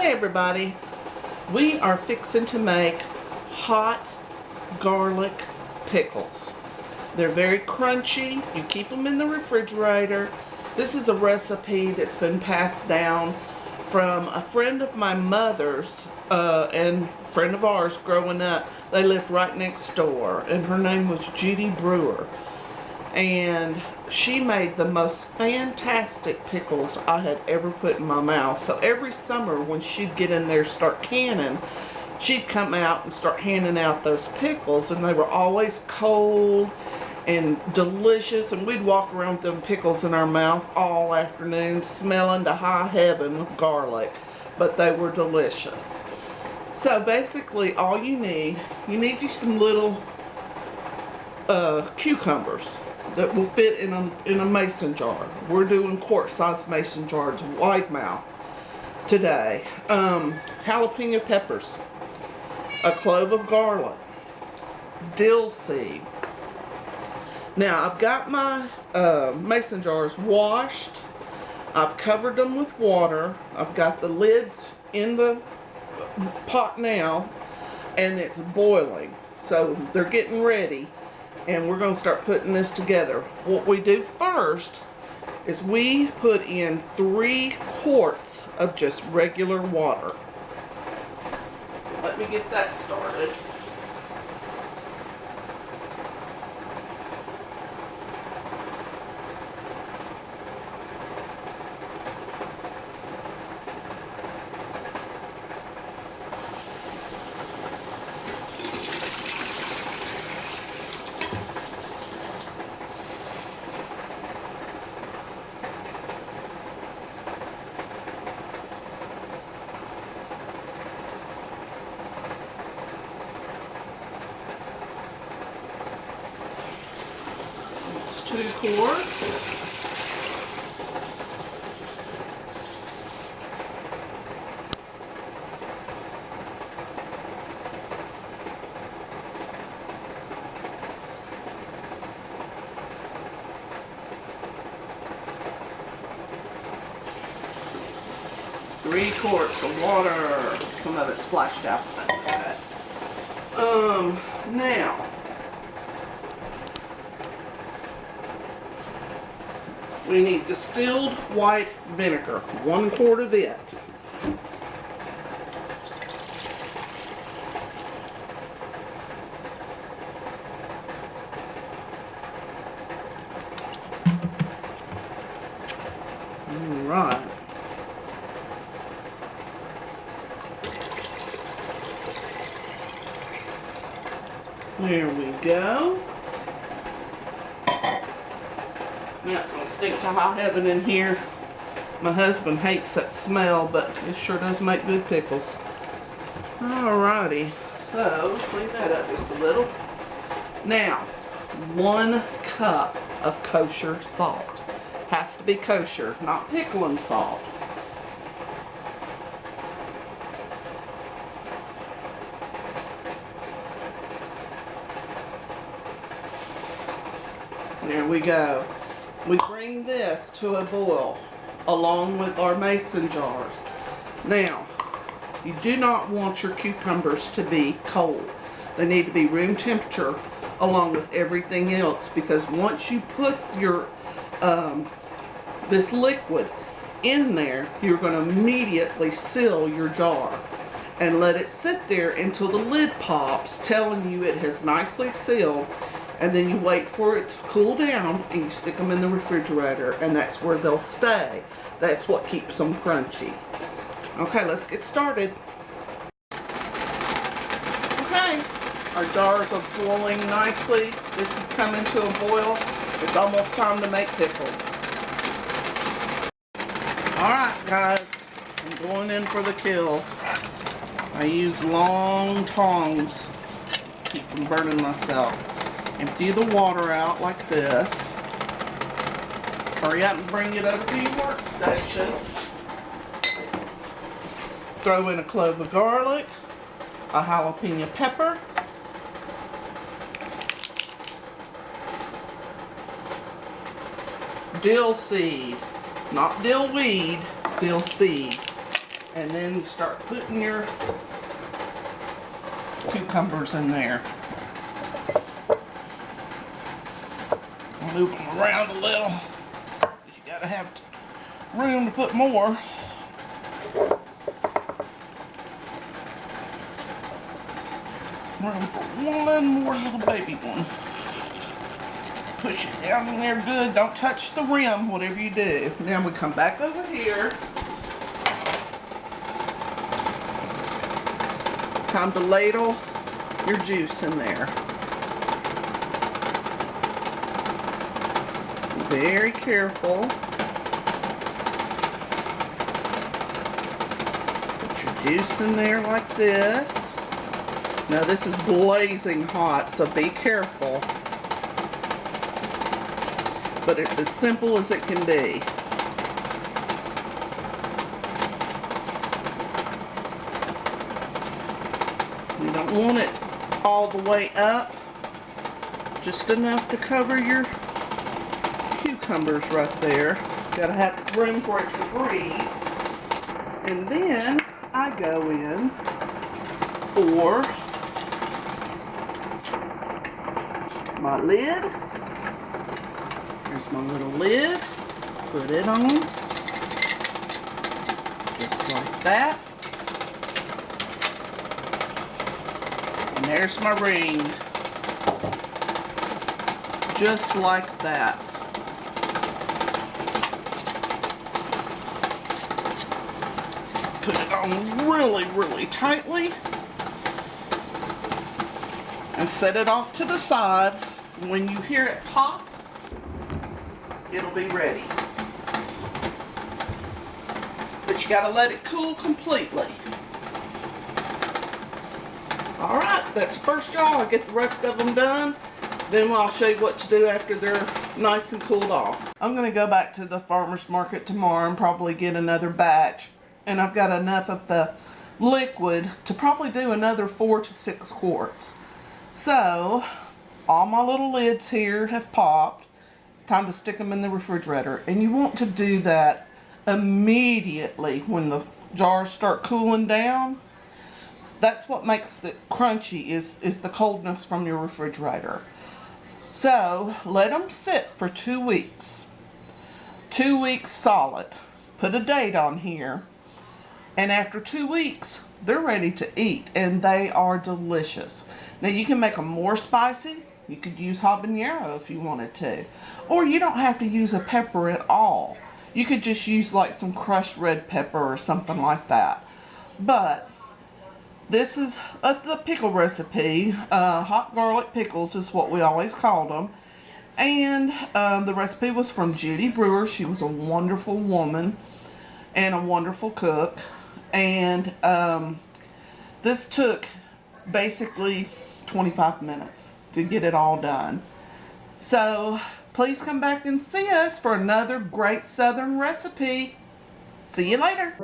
Hey everybody, we are fixing to make hot garlic pickles. They're very crunchy. You keep them in the refrigerator. This is a recipe that's been passed down from a friend of my mother's and friend of ours growing up. They lived right next door, and her name was Judy Brewer. And she made the most fantastic pickles I had ever put in my mouth. So every summer when she'd get in there, start canning, she'd come out and start handing out those pickles, and they were always cold and delicious, and we'd walk around with them pickles in our mouth all afternoon, smelling to high heaven with garlic, but they were delicious. So basically all you need you some little cucumbers that will fit in a mason jar. We're doing quart-sized mason jars, wide mouth today. Jalapeno peppers, a clove of garlic, dill seed. Now I've got my mason jars washed. I've covered them with water. I've got the lids in the pot now, and it's boiling. So they're getting ready. And we're going to start putting this together. What we do first is we put in 3 quarts of just regular water. So let me get that started. It's 2 quarts. Three quarts of water. Some of it splashed out. Now we need distilled white vinegar, 1 quart of it. All right. There we go. Now it's going to stink to high heaven in here. My husband hates that smell, but it sure does make good pickles. Alrighty, so clean that up just a little. Now, 1 cup of kosher salt. Has to be kosher, not pickling salt. There we go. We bring this to a boil along with our mason jars. Now, you do not want your cucumbers to be cold. They need to be room temperature along with everything else, because once you put your this liquid in there, you're going to immediately seal your jar and let it sit there until the lid pops, telling you it has nicely sealed. And then you wait for it to cool down, and you stick them in the refrigerator, and that's where they'll stay. That's what keeps them crunchy. Okay, let's get started. Okay, our jars are boiling nicely. This is coming to a boil. It's almost time to make pickles. Alright guys, I'm going in for the kill. I use long tongs to keep from burning myself. Empty the water out like this. Hurry up and bring it over to your workstation. Throw in a clove of garlic, a jalapeno pepper, dill seed, not dill weed, dill seed, And then you start putting your cucumbers in there. Move them around a little. You gotta have room to put more. Room for one more little baby one. Push it down in there good. Don't touch the rim, whatever you do. Now we come back over here. Time to ladle your juice in there. Be very careful. Put your juice in there like this. Now this is blazing hot, so be careful. But it's as simple as it can be. You don't want it all the way up, just enough to cover your cucumbers right there. Gotta have room for it to breathe. And then I go in for my lid. Here's my little lid. Put it on. Just like that. And there's my ring. Just like that. Put it on really, really tightly. And set it off to the side. When you hear it pop, it'll be ready. But you gotta let it cool completely. Alright, that's the first job. I'll get the rest of them done. Then I'll show you what to do after they're nice and cooled off. I'm gonna go back to the farmer's market tomorrow and probably get another batch. And I've got enough of the liquid to probably do another 4 to 6 quarts. So, all my little lids here have popped. It's time to stick them in the refrigerator. And you want to do that immediately when the jars start cooling down. That's what makes it crunchy is the coldness from your refrigerator. So, let them sit for 2 weeks. 2 weeks solid. Put a date on here. And after 2 weeks, they're ready to eat, and they are delicious. Now you can make them more spicy. You could use habanero if you wanted to. Or you don't have to use a pepper at all. You could just use like some crushed red pepper or something like that. But this is the pickle recipe. Hot garlic pickles is what we always called them. And the recipe was from Judy Brewer. She was a wonderful woman and a wonderful cook. And this took basically 25 minutes to get it all done. So please come back and see us for another great Southern recipe. See you later.